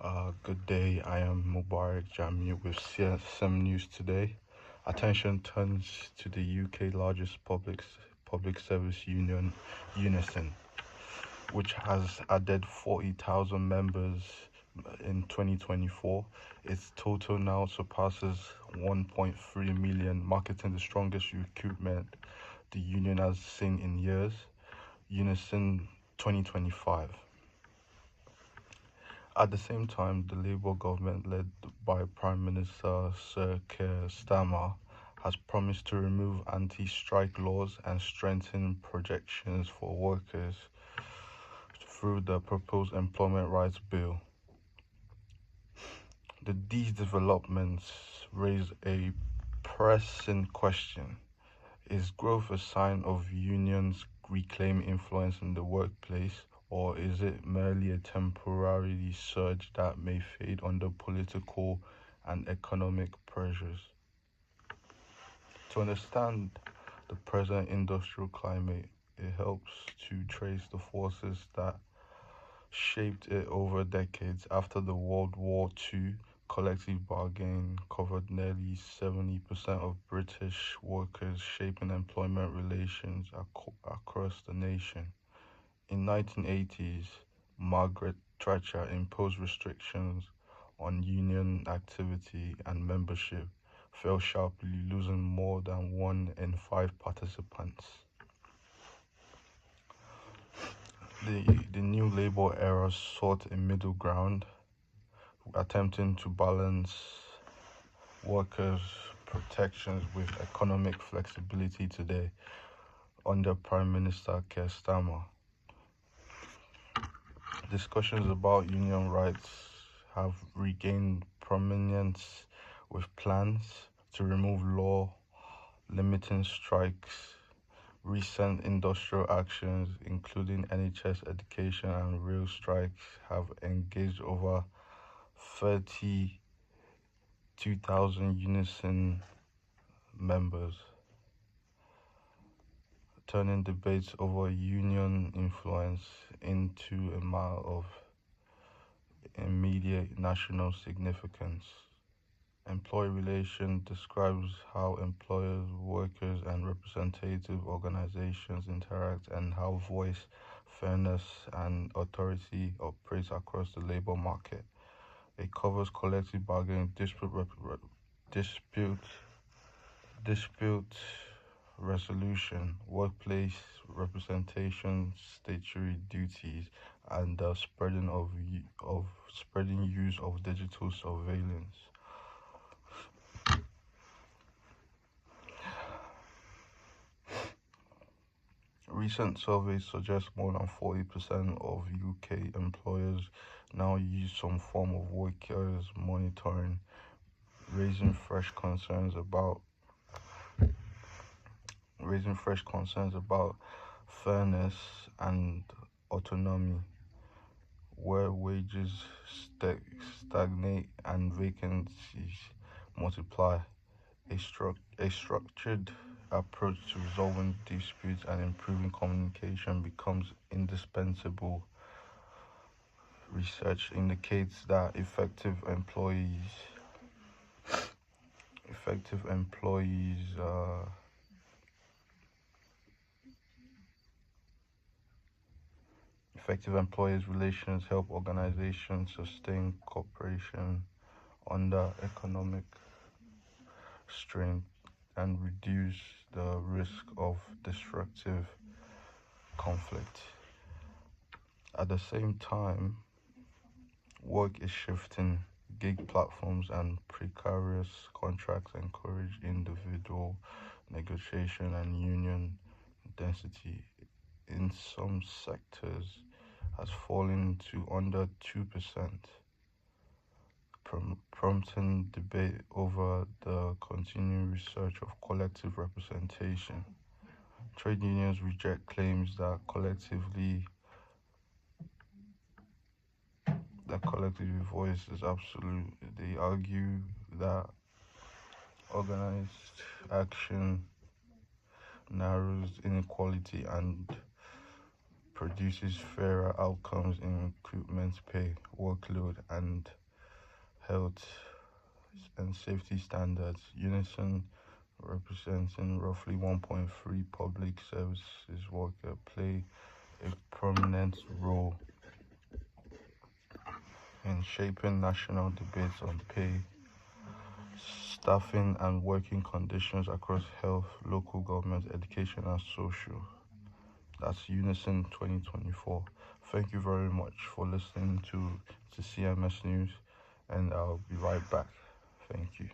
Good day. I am Mubarak Jami with CSMNEWS today. Attention turns to the UK largest public service union, UNISON, which has added 40,000 members in 2024. Its total now surpasses 1.3 million, marking the strongest recruitment the union has seen in years. UNISON 2025. At the same time, the Labour government, led by Prime Minister Sir Keir Starmer, has promised to remove anti-strike laws and strengthen protections for workers through the proposed Employment Rights Bill. These developments raise a pressing question. Is growth a sign of unions reclaiming influence in the workplace, or is it merely a temporary surge that may fade under political and economic pressures? To understand the present industrial climate, it helps to trace the forces that shaped it over decades. After the World War II, collective bargaining covered nearly 70% of British workers, shaping employment relations across the nation. In 1980s, Margaret Thatcher imposed restrictions on union activity, and membership fell sharply, losing more than 1 in 5 participants. The new Labour era sought a middle ground, attempting to balance workers' protections with economic flexibility today under Prime Minister Keir Starmer. Discussions about union rights have regained prominence with plans to remove law limiting strikes. Recent industrial actions, including NHS education and rail strikes, have engaged over 32,000 UNISON members, turning debates over union influence into a matter of immediate national significance. Employee Relations describes how employers, workers, and representative organizations interact and how voice, fairness, and authority operates across the labor market. It covers collective bargaining, dispute resolution, workplace representation, statutory duties, and the spreading use of digital surveillance. Recent surveys suggest more than 40% of UK employers now use some form of workers' monitoring, raising fresh concerns about fairness and autonomy, where wages stagnate and vacancies multiply. A structured approach to resolving disputes and improving communication becomes indispensable. Research indicates that effective employees relations help organizations sustain cooperation under economic strain and reduce the risk of destructive conflict. At the same time, work is shifting. Gig platforms and precarious contracts encourage individual negotiation and union density in some sectors has fallen to under 2%, prompting debate over the continuing research of collective representation. Trade unions reject claims that collective voice is absolute. They argue that organized action narrows inequality and produces fairer outcomes in recruitment, pay, workload, and health and safety standards. UNISON, representing roughly 1.3 public services workers, play a prominent role in shaping national debates on pay, staffing, and working conditions across health, local government, education, and social. That's UNISON 2024. Thank you very much for listening to CMS News, and I'll be right back. Thank you.